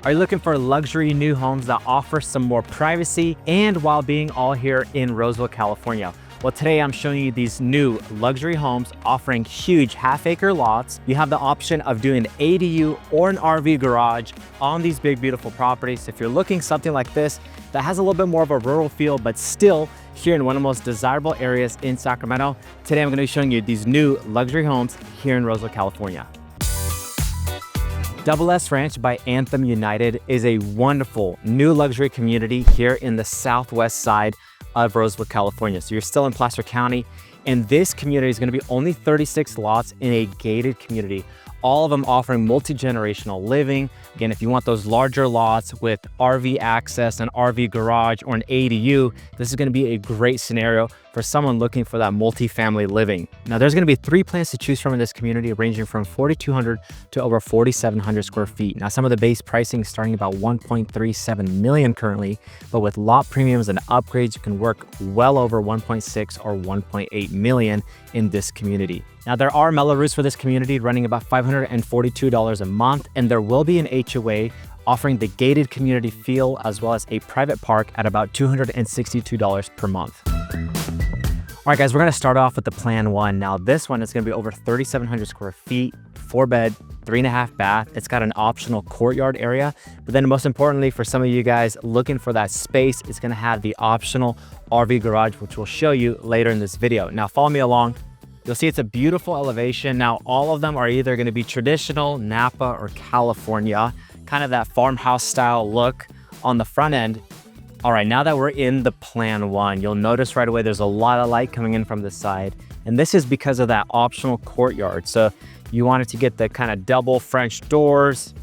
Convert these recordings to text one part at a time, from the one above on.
Are you looking for luxury new homes that offer some more privacy and while being all here in Roseville, California? Well, today I'm showing you these new luxury homes offering huge half-acre lots. You have the option of doing an ADU or an RV garage on these big, beautiful properties. If you're looking something like this that has a little bit more of a rural feel, but still here in one of the most desirable areas in Sacramento, today I'm going to be showing you these new luxury homes here in Roseville, California. Double S Ranch by Anthem United is a wonderful new luxury community here in the southwest side of Roseville, California. So you're still in Placer County, and this community is going to be only 36 lots in a gated community. All of them offering multi-generational living. Again, if you want those larger lots with RV access, an RV garage, or an ADU, this is going to be a great scenario for someone looking for that multi-family living. Now, there's going to be 3 plans to choose from in this community, ranging from 4,200 to over 4,700 square feet. Now, some of the base pricing is starting about 1.37 million currently, but with lot premiums and upgrades, you can work well over 1.6 or 1.8 million in this community. Now, there are mellow roofs for this community running about $542 a month, and there will be an HOA offering the gated community feel as well as a private park at about $262 per month. All right, guys, we're going to start off with the plan 1. Now, this one is going to be over 3,700 square feet, 4-bed, 3.5 bath. It's got an optional courtyard area, but then most importantly, for some of you guys looking for that space, it's going to have the optional RV garage, which we'll show you later in this video. Now, follow me along. You'll see it's a beautiful elevation. Now, all of them are either going to be traditional, Napa, or California, kind of that farmhouse style look on the front end. All right, now that we're in the plan 1, you'll notice right away there's a lot of light coming in from the side. And this is because of that optional courtyard. So you wanted to get the kind of double French doors,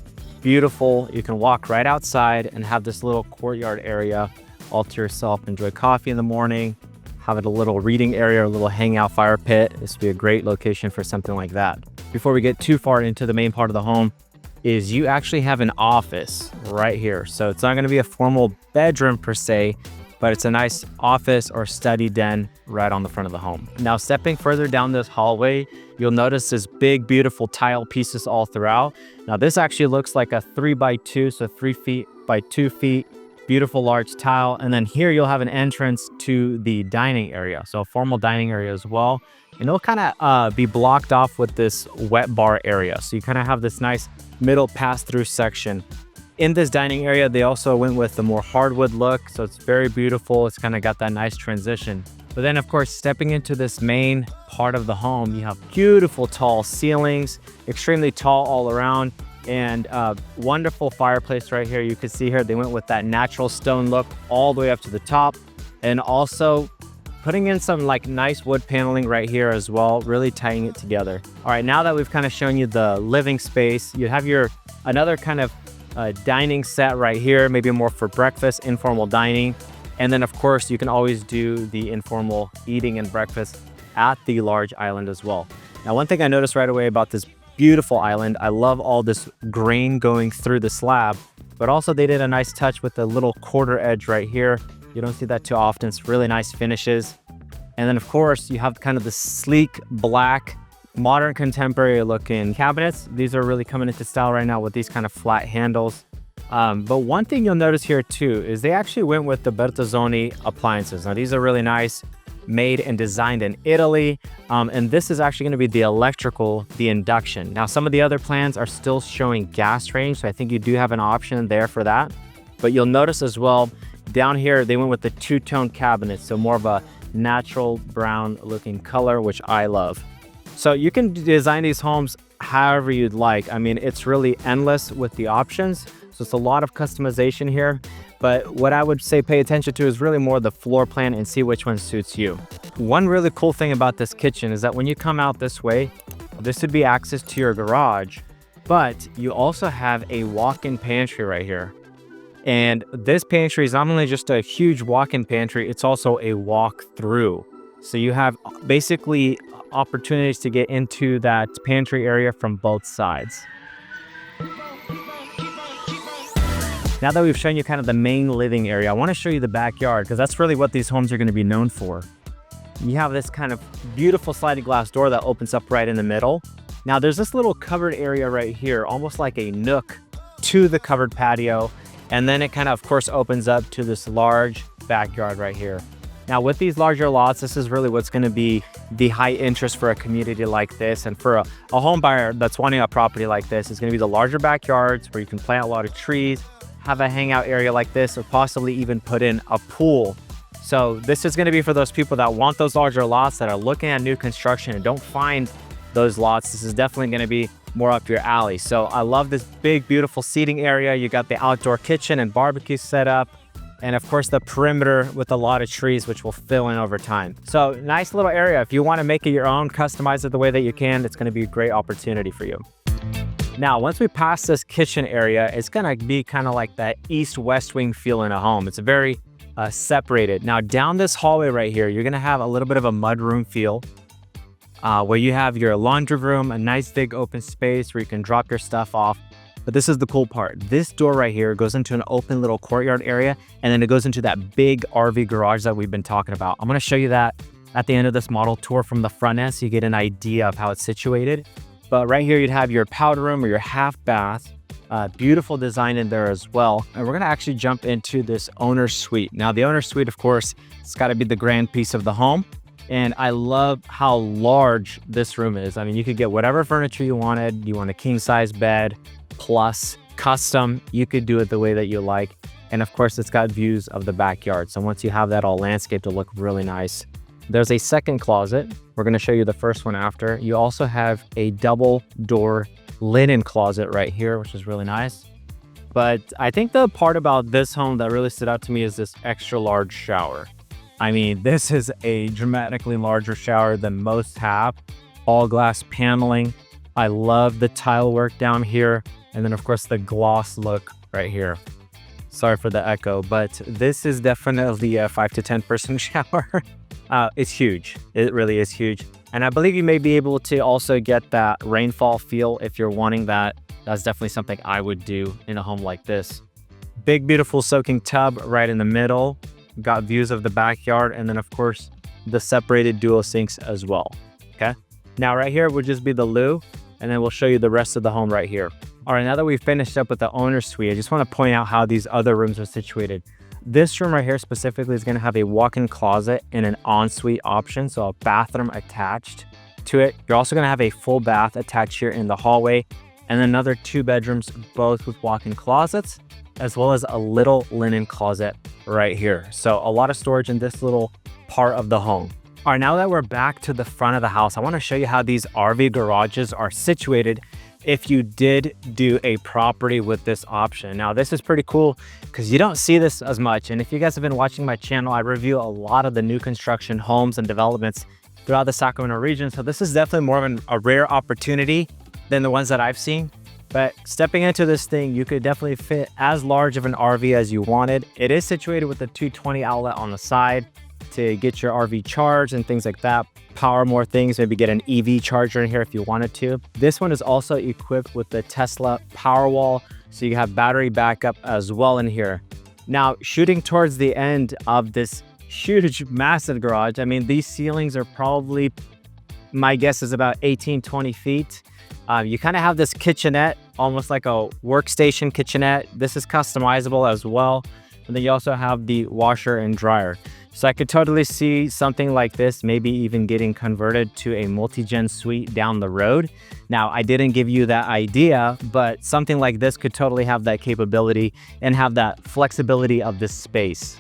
beautiful. You can walk right outside and have this little courtyard area all to yourself. Enjoy coffee in the morning, have it a little reading area, a little hangout fire pit. This would be a great location for something like that. Before we get too far into the main part of the home, is you actually have an office right here. So it's not going to be a formal bedroom per se, but it's a nice office or study den right on the front of the home. Now, stepping further down this hallway, you'll notice this big, beautiful tile pieces all throughout. Now, this actually looks like a 3x2, so 3 feet by 2 feet, beautiful large tile. And then here you'll have an entrance to the dining area. So a formal dining area as well. And it'll kind of be blocked off with this wet bar area. So you kind of have this nice middle pass-through section. In this dining area, they also went with the more hardwood look. So it's very beautiful. It's kind of got that nice transition. But then, of course, stepping into this main part of the home, you have beautiful tall ceilings, extremely tall all around, and wonderful fireplace right here. You can see here, they went with that natural stone look all the way up to the top. And also putting in some like nice wood paneling right here as well, really tying it together. All right, now that we've kind of shown you the living space, you have your another kind of dining set right here, maybe more for breakfast, informal dining. And then of course, you can always do the informal eating and breakfast at the large island as well. Now, one thing I noticed right away about this beautiful island, I love all this grain going through the slab, but also they did a nice touch with the little quarter edge right here. You don't see that too often. It's really nice finishes. And then of course you have kind of the sleek black, modern contemporary looking cabinets. These are really coming into style right now with these kind of flat handles. But one thing you'll notice here too is they actually went with the Bertazzoni appliances. Now these are really nice, made and designed in Italy. And this is actually going to be the electrical, the induction. Now some of the other plans are still showing gas range, so I think you do have an option there for that. But you'll notice as well, down here, they went with the 2-tone cabinets, so more of a natural brown looking color, which I love. So you can design these homes however you'd like. I mean, it's really endless with the options. So it's a lot of customization here. But what I would say pay attention to is really more the floor plan and see which one suits you. One really cool thing about this kitchen is that when you come out this way, this would be access to your garage, but you also have a walk-in pantry right here. And this pantry is not only just a huge walk-in pantry, it's also a walk-through. So you have basically opportunities to get into that pantry area from both sides. Now that we've shown you kind of the main living area, I want to show you the backyard because that's really what these homes are going to be known for. You have this kind of beautiful sliding glass door that opens up right in the middle. Now there's this little covered area right here, almost like a nook to the covered patio. And then it kind of course, opens up to this large backyard right here. Now, with these larger lots, this is really what's going to be the high interest for a community like this. And for a home buyer that's wanting a property like this, is going to be the larger backyards where you can plant a lot of trees, have a hangout area like this, or possibly even put in a pool. So this is going to be for those people that want those larger lots, that are looking at new construction and don't find those lots. This is definitely going to be more up your alley. So I love this big, beautiful seating area. You got the outdoor kitchen and barbecue set up. And of course the perimeter with a lot of trees, which will fill in over time. So nice little area. If you want to make it your own, customize it the way that you can, it's going to be a great opportunity for you. Now, once we pass this kitchen area, it's going to be kind of like that east-west wing feel in a home. It's very separated. Now down this hallway right here, you're going to have a little bit of a mudroom feel where you have your laundry room, a nice big open space where you can drop your stuff off. But this is the cool part. This door right here goes into an open little courtyard area, and then it goes into that big RV garage that we've been talking about. I'm going to show you that at the end of this model tour from the front end so you get an idea of how it's situated. But right here, you'd have your powder room or your half bath. Beautiful design in there as well. And we're going to actually jump into this owner's suite. Now, the owner's suite, of course, it's got to be the grand piece of the home. And I love how large this room is. I mean, you could get whatever furniture you wanted. You want a king size bed plus custom. You could do it the way that you like. And of course, it's got views of the backyard. So once you have that all landscaped, it'll look really nice. There's a second closet. We're going to show you the first one after. You also have a double door linen closet right here, which is really nice. But I think the part about this home that really stood out to me is this extra large shower. I mean, this is a dramatically larger shower than most have. All glass paneling. I love the tile work down here. And then of course the gloss look right here. Sorry for the echo, but this is definitely a 5 to 10 person shower. It's huge. It really is huge. And I believe you may be able to also get that rainfall feel if you're wanting that. That's definitely something I would do in a home like this. Big, beautiful soaking tub right in the middle. Got views of the backyard, and then of course the separated dual sinks as well. Okay, now right here would just be the loo, and then we'll show you the rest of the home right here. All right, now that we've finished up with the owner's suite, I just want to point out how these other rooms are situated. This room right here specifically is going to have a walk-in closet and an ensuite option, so a bathroom attached to it. You're also going to have a full bath attached here in the hallway, and another 2 bedrooms, both with walk-in closets, as well as a little linen closet right here. So a lot of storage in this little part of the home. All right, now that we're back to the front of the house, I want to show you how these RV garages are situated if you did do a property with this option. Now, this is pretty cool because you don't see this as much. And if you guys have been watching my channel, I review a lot of the new construction homes and developments throughout the Sacramento region. So this is definitely more of a rare opportunity than the ones that I've seen. But stepping into this thing, you could definitely fit as large of an RV as you wanted. It is situated with a 220 outlet on the side to get your RV charged and things like that. Power more things, maybe get an EV charger in here if you wanted to. This one is also equipped with the Tesla Powerwall, so you have battery backup as well in here. Now, shooting towards the end of this huge, massive garage, I mean, these ceilings are probably, my guess is about 18, 20 feet. You kind of have this kitchenette, almost like a workstation kitchenette. This is customizable as well. And then you also have the washer and dryer. So I could totally see something like this, maybe even getting converted to a multi-gen suite down the road. Now, I didn't give you that idea, but something like this could totally have that capability and have that flexibility of this space.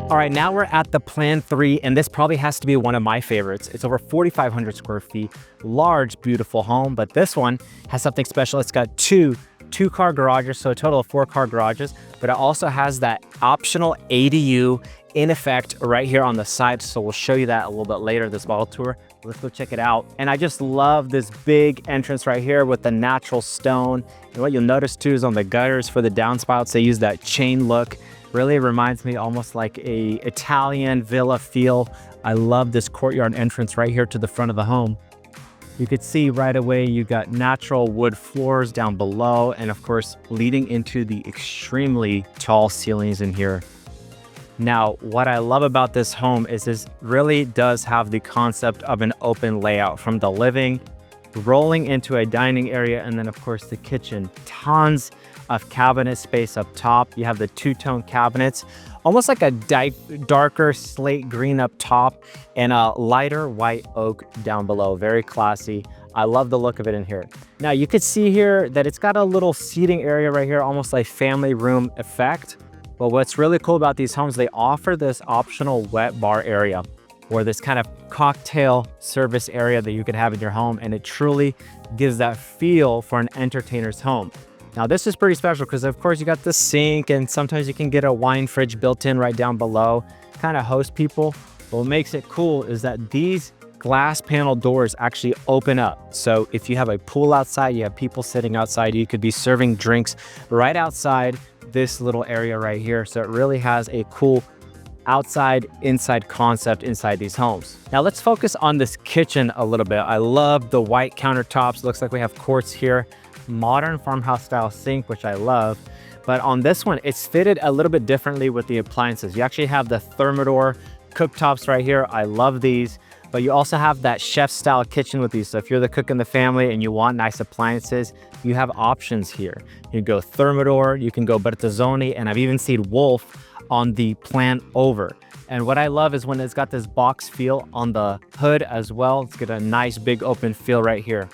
All right, now we're at the Plan 3, and this probably has to be one of my favorites. It's over 4,500 square feet, large, beautiful home, but this one has something special. It's got two-car garages, so a total of 4-car garages, but it also has that optional ADU in effect right here on the side. So we'll show you that a little bit later, this model tour. Let's go check it out. And I just love this big entrance right here with the natural stone. And what you'll notice too is on the gutters for the downspouts, they use that chain look. Really reminds me almost like a Italian villa feel. I love this courtyard entrance right here to the front of the home. You could see right away you got natural wood floors down below, and of course leading into the extremely tall ceilings in here. Now, what I love about this home is this really does have the concept of an open layout from the living rolling into a dining area, and then of course the kitchen. Tons of cabinet space up top. You have the two-tone cabinets, almost like a darker slate green up top and a lighter white oak down below. Very classy. I love the look of it in here. Now you can see here that it's got a little seating area right here, almost like family room effect. But what's really cool about these homes, they offer this optional wet bar area, or this kind of cocktail service area that you could have in your home, and it truly gives that feel for an entertainer's home. Now this is pretty special because of course you got the sink, and sometimes you can get a wine fridge built in right down below, kind of host people. But what makes it cool is that these glass panel doors actually open up. So if you have a pool outside, you have people sitting outside, you could be serving drinks right outside this little area right here. So it really has a cool outside inside concept inside these homes. Now let's focus on this kitchen a little bit. I love the white countertops. Looks like we have quartz here. Modern farmhouse style sink, which I love. But on this one, it's fitted a little bit differently with the appliances. You actually have the Thermador cooktops right here. I love these. But you also have that chef style kitchen with these. So if you're the cook in the family and you want nice appliances, you have options here. You can go Thermador, you can go Bertazzoni, and I've even seen Wolf on the plan over. And what I love is when it's got this box feel on the hood as well. It's got a nice big open feel right here.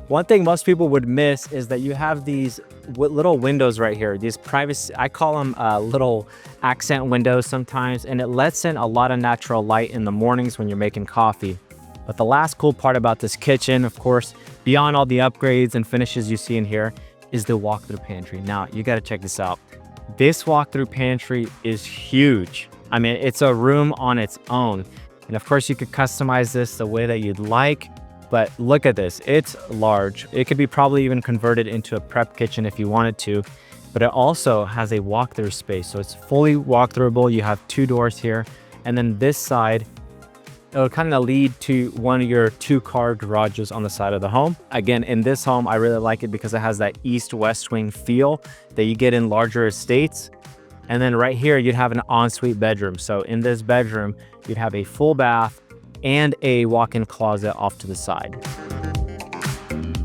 One thing most people would miss is that you have these little windows right here, these privacy, I call them little accent windows sometimes, and it lets in a lot of natural light in the mornings when you're making coffee. But the last cool part about this kitchen, of course, beyond all the upgrades and finishes you see in here, is the walk-through pantry. Now, you gotta check this out. This walk-through pantry is huge. I mean, it's a room on its own. And of course, you could customize this the way that you'd like. But look at this, it's large. It could be probably even converted into a prep kitchen if you wanted to, but it also has a walk-through space. So it's fully walk-throughable. You have two doors here. And then this side, it'll kind of lead to one of your two-car garages on the side of the home. Again, in this home, I really like it because it has that east-west wing feel that you get in larger estates. And then right here, you'd have an ensuite bedroom. So in this bedroom, you'd have a full bath and a walk-in closet off to the side.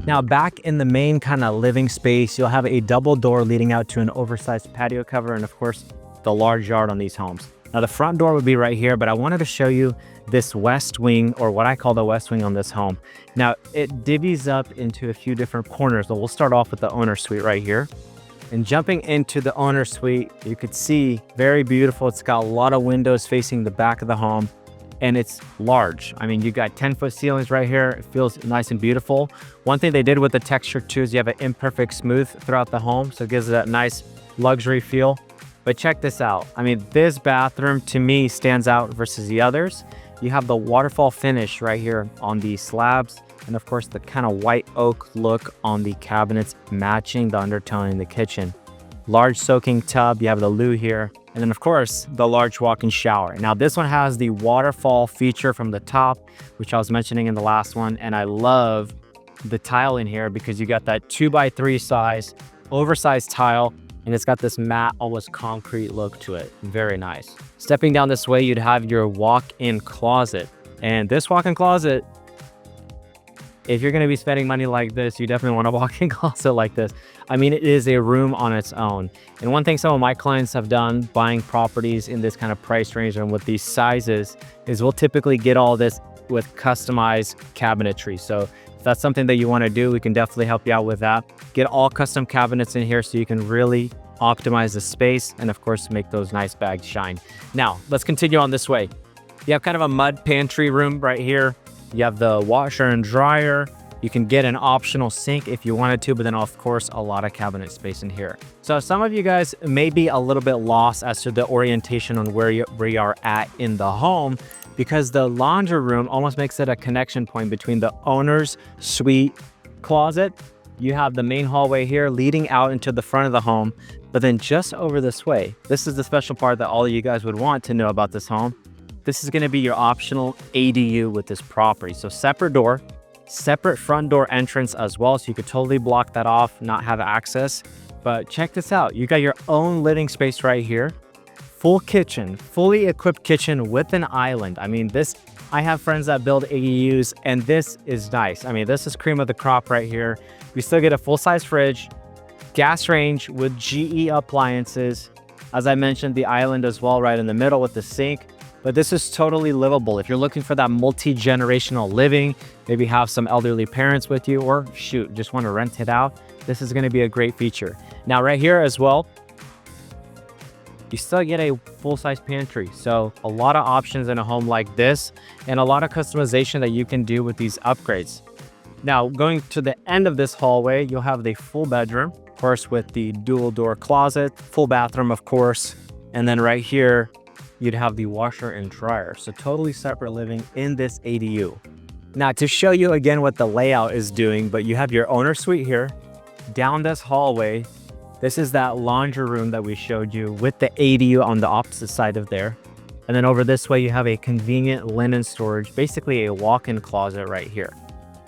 Now back in the main kind of living space, you'll have a double door leading out to an oversized patio cover, and of course, the large yard on these homes. Now the front door would be right here, but I wanted to show you this west wing, or what I call the west wing on this home. Now it divvies up into a few different corners, but we'll start off with the owner suite right here. And jumping into the owner suite, you could see very beautiful. It's got a lot of windows facing the back of the home. And it's large. I mean, you got 10-foot ceilings right here. It feels nice and beautiful. One thing they did with the texture too is you have an imperfect smooth throughout the home. So it gives it that nice luxury feel. But check this out. I mean, this bathroom to me stands out versus the others. You have the waterfall finish right here on the slabs. And of course, the kind of white oak look on the cabinets matching the undertone in the kitchen. Large soaking tub. You have the loo here. And then of course, the large walk-in shower. Now this one has the waterfall feature from the top, which I was mentioning in the last one. And I love the tile in here because you got that 2x3 size, oversized tile, and it's got this matte, almost concrete look to it. Very nice. Stepping down this way, you'd have your walk-in closet. And this walk-in closet, if you're gonna be spending money like this, you definitely want a walk-in closet like this. I mean, it is a room on its own. And one thing some of my clients have done buying properties in this kind of price range and with these sizes is we'll typically get all this with customized cabinetry. So if that's something that you wanna do, we can definitely help you out with that. Get all custom cabinets in here so you can really optimize the space and of course, make those nice bags shine. Now, let's continue on this way. You have kind of a mud pantry room right here. You have the washer and dryer. You can get an optional sink if you wanted to, but then of course, a lot of cabinet space in here. So some of you guys may be a little bit lost as to the orientation on where you are at in the home, because the laundry room almost makes it a connection point between the owner's suite closet. You have the main hallway here leading out into the front of the home, but then just over this way, this is the special part that all of you guys would want to know about this home. This is gonna be your optional ADU with this property. So separate door, separate front door entrance as well. So you could totally block that off, not have access. But check this out. You got your own living space right here. Full kitchen, fully equipped kitchen with an island. I mean, this I have friends that build ADUs, and this is nice. I mean, this is cream of the crop right here. We still get a full-size fridge, gas range with GE appliances. As I mentioned, the island as well, right in the middle with the sink. But this is totally livable. If you're looking for that multi-generational living, maybe have some elderly parents with you, or shoot, just want to rent it out, this is going to be a great feature. Now, right here as well, you still get a full-size pantry. So a lot of options in a home like this, and a lot of customization that you can do with these upgrades. Now, going to the end of this hallway, you'll have the full bedroom, of course, with the dual door closet, full bathroom, of course. And then right here, you'd have the washer and dryer. So totally separate living in this ADU. Now, to show you again what the layout is doing, but you have your owner suite here. Down this hallway, this is that laundry room that we showed you with the ADU on the opposite side of there. And then over this way, you have a convenient linen storage, basically a walk-in closet right here.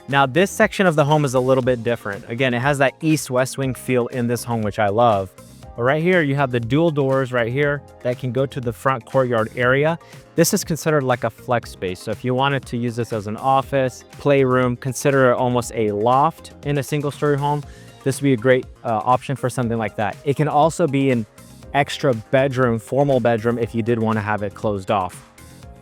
Now, this section of the home is a little bit different. Again, it has that east-west wing feel in this home, which I love. But right here, you have the dual doors right here that can go to the front courtyard area. This is considered like a flex space. So if you wanted to use this as an office, playroom, consider it almost a loft in a single-story home, this would be a great option for something like that. It can also be an extra bedroom, formal bedroom, if you did want to have it closed off.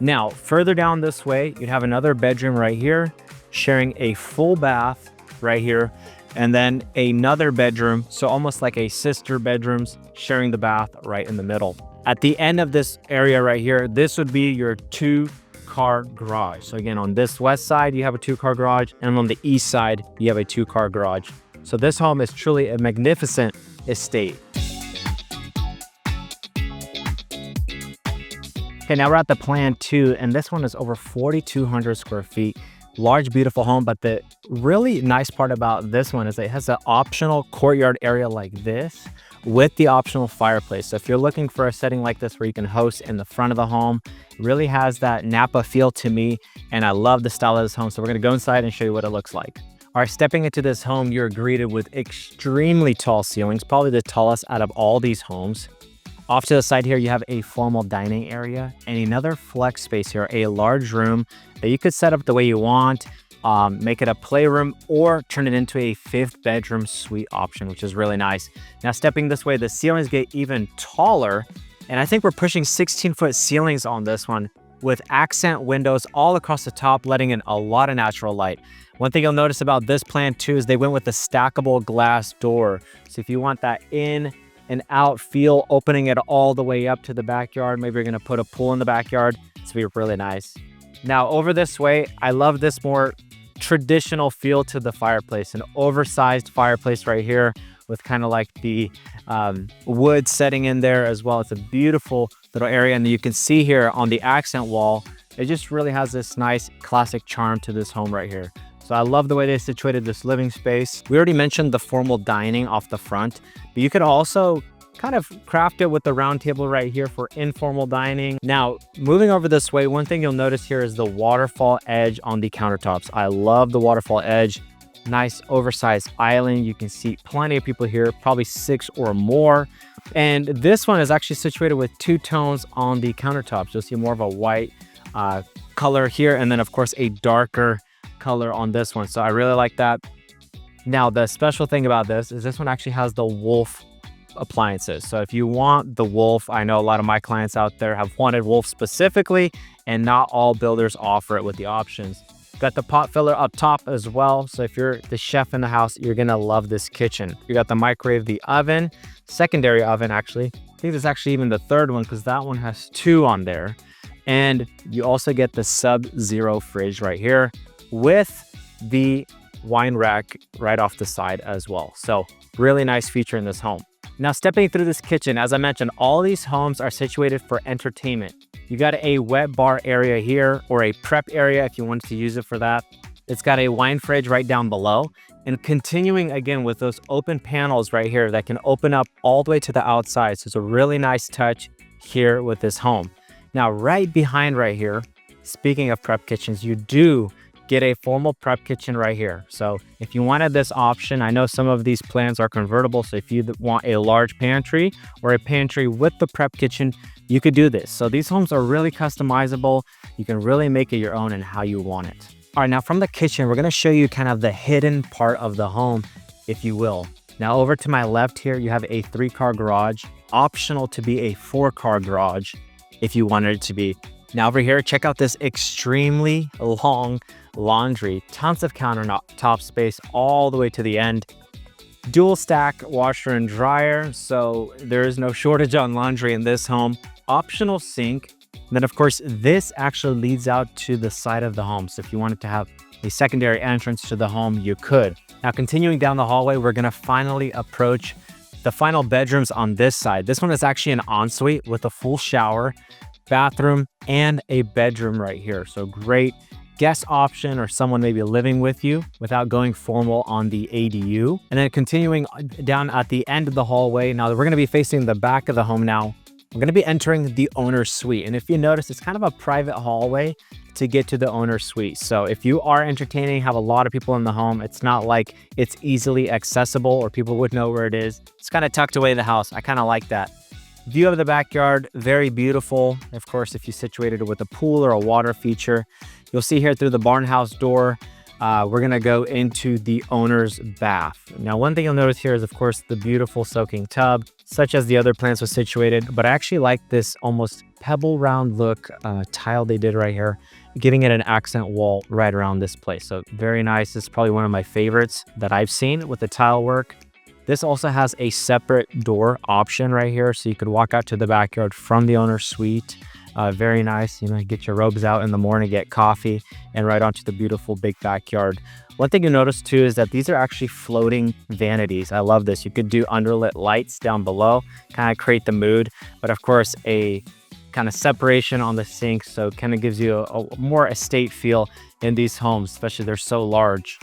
Now, further down this way, you'd have another bedroom right here, sharing a full bath right here, and then another bedroom, so almost like a sister bedrooms, sharing the bath right in the middle. At the end of this area right here, this would be your 2-car garage. So again, on this west side, you have a 2-car garage, and on the east side, you have a 2-car garage. So this home is truly a magnificent estate. Okay, now we're at the plan 2, and this one is over 4,200 square feet. Large, beautiful home, but the really nice part about this one is that it has an optional courtyard area like this with the optional fireplace. So if you're looking for a setting like this where you can host in the front of the home, it really has that Napa feel to me, and I love the style of this home. So we're gonna go inside and show you what it looks like. All right, stepping into this home, you're greeted with extremely tall ceilings, probably the tallest out of all these homes. Off to the side here, you have a formal dining area and another flex space here, a large room that you could set up the way you want, make it a playroom, or turn it into a 5th bedroom suite option, which is really nice. Now, stepping this way, the ceilings get even taller, and I think we're pushing 16-foot ceilings on this one with accent windows all across the top, letting in a lot of natural light. One thing you'll notice about this plan too is they went with a stackable glass door. So if you want that in and out feel, opening it all the way up to the backyard, maybe you're gonna put a pool in the backyard, it's gonna be really nice. Now over this way, I love this more traditional feel to the fireplace, an oversized fireplace right here with kind of like the wood setting in there as well. It's a beautiful little area, and you can see here on the accent wall, it just really has this nice classic charm to this home right here. So I love the way they situated this living space. We already mentioned the formal dining off the front, but you could also kind of craft it with the round table right here for informal dining. Now, moving over this way, one thing you'll notice here is the waterfall edge on the countertops. I love the waterfall edge. Nice oversized island. You can see plenty of people here, probably 6 or more. And this one is actually situated with 2 tones on the countertops. You'll see more of a white color here, and then of course a darker color on this one. So I really like that. Now, the special thing about this is this one actually has the Wolf appliances. So if you want the Wolf, I know a lot of my clients out there have wanted Wolf specifically, and not all builders offer it with the options. Got the pot filler up top as well. So if you're the chef in the house, you're gonna love this kitchen. You got the microwave, the oven, secondary oven actually. I think there's actually even the third one because that one has 2 on there. And you also get the Sub-Zero fridge right here with the wine rack right off the side as well. So really nice feature in this home. Now, stepping through this kitchen, as I mentioned, all these homes are situated for entertainment. You got a wet bar area here, or a prep area if you wanted to use it for that. It's got a wine fridge right down below, and continuing again with those open panels right here that can open up all the way to the outside. So it's a really nice touch here with this home. Now, right behind right here, speaking of prep kitchens, you do get a formal prep kitchen right here. So if you wanted this option, I know some of these plans are convertible. So if you want a large pantry or a pantry with the prep kitchen, you could do this. So these homes are really customizable. You can really make it your own and how you want it. All right, now from the kitchen, we're gonna show you kind of the hidden part of the home, if you will. Now over to my left here, you have a 3-car garage, optional to be a 4-car garage if you wanted it to be. Now over here, check out this extremely long laundry, tons of countertop space all the way to the end. Dual stack washer and dryer, so there is no shortage on laundry in this home. Optional sink. And then of course, this actually leads out to the side of the home. So if you wanted to have a secondary entrance to the home, you could. Now continuing down the hallway, we're gonna finally approach the final bedrooms on this side. This one is actually an ensuite with a full shower, bathroom, and a bedroom right here. So great guest option or someone maybe living with you without going formal on the ADU. And then continuing down at the end of the hallway. Now we're gonna be facing the back of the home now. We're gonna be entering the owner's suite. And if you notice, it's kind of a private hallway to get to the owner's suite. So if you are entertaining, have a lot of people in the home, it's not like it's easily accessible or people would know where it is. It's kind of tucked away in the house. I kind of like that. View of the backyard, very beautiful. Of course, if you situated it with a pool or a water feature, you'll see here through the barn house door, we're gonna go into the owner's bath. Now, one thing you'll notice here is, of course, the beautiful soaking tub, such as the other plants was situated, but I actually like this almost pebble round look tile they did right here, giving it an accent wall right around this place. So very nice. This is probably one of my favorites that I've seen with the tile work. This also has a separate door option right here, so you could walk out to the backyard from the owner's suite. Very nice, you know, get your robes out in the morning, get coffee, and right onto the beautiful big backyard. One thing you notice too is that these are actually floating vanities. I love this. You could do underlit lights down below, kind of create the mood, but of course a kind of separation on the sink, so it kind of gives you a more estate feel in these homes, especially they're so large.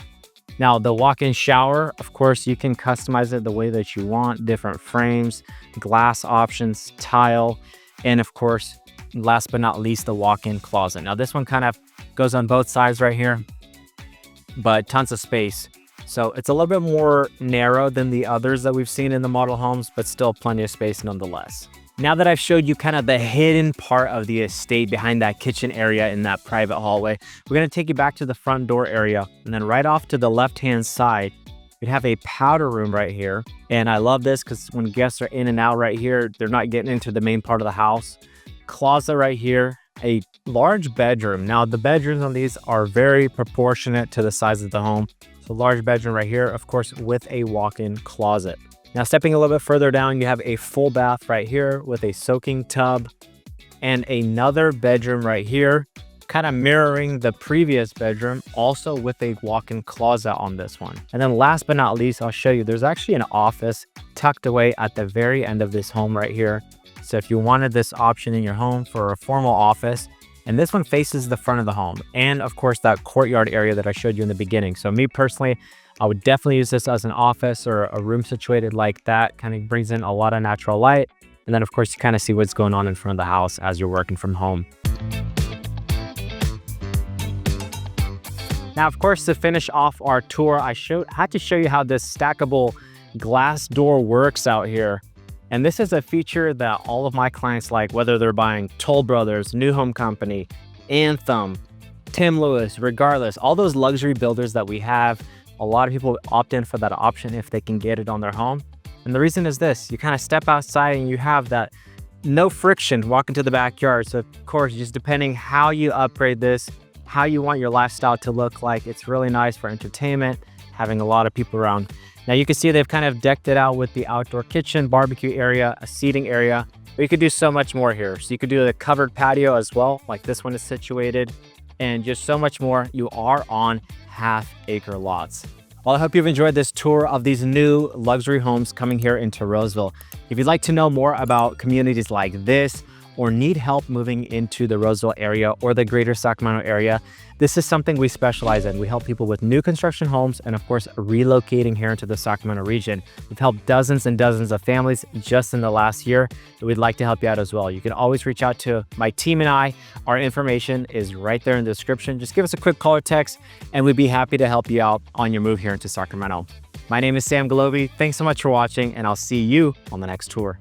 Now, the walk-in shower, of course, you can customize it the way that you want, different frames, glass options, tile, and of course, last but not least, the walk-in closet. Now, this one kind of goes on both sides right here, but tons of space. So it's a little bit more narrow than the others that we've seen in the model homes, but still plenty of space nonetheless. Now that I've showed you kind of the hidden part of the estate behind that kitchen area in that private hallway, we're gonna take you back to the front door area. And then right off to the left-hand side, we have a powder room right here. And I love this because when guests are in and out right here, they're not getting into the main part of the house. Closet right here, a large bedroom. Now the bedrooms on these are very proportionate to the size of the home. So large bedroom right here, of course, with a walk-in closet. Now, stepping a little bit further down, you have a full bath right here with a soaking tub and another bedroom right here, kind of mirroring the previous bedroom, also with a walk-in closet on this one. And then last but not least, I'll show you, there's actually an office tucked away at the very end of this home right here. So if you wanted this option in your home for a formal office, and this one faces the front of the home, and of course that courtyard area that I showed you in the beginning. So me personally, I would definitely use this as an office or a room situated like that. Kind of brings in a lot of natural light. And then of course you kind of see what's going on in front of the house as you're working from home. Now, of course, to finish off our tour, I had to show you how this stackable glass door works out here. And this is a feature that all of my clients like, whether they're buying Toll Brothers, New Home Company, Anthem, Tim Lewis, regardless, all those luxury builders that we have, a lot of people opt in for that option if they can get it on their home. And the reason is this, you kind of step outside and you have that no friction walking to the backyard. So of course, just depending how you upgrade this, how you want your lifestyle to look like, it's really nice for entertainment, having a lot of people around. Now you can see they've kind of decked it out with the outdoor kitchen, barbecue area, a seating area, but you could do so much more here. So you could do the covered patio as well, like this one is situated, and just so much more. You are on half-acre lots. Well, I hope you've enjoyed this tour of these new luxury homes coming here into Roseville. If you'd like to know more about communities like this, or need help moving into the Roseville area or the greater Sacramento area, this is something we specialize in. We help people with new construction homes and, of course, relocating here into the Sacramento region. We've helped dozens and dozens of families just in the last year, and we'd like to help you out as well. You can always reach out to my team and I. Our information is right there in the description. Just give us a quick call or text, and we'd be happy to help you out on your move here into Sacramento. My name is Sam Golovey. Thanks so much for watching, and I'll see you on the next tour.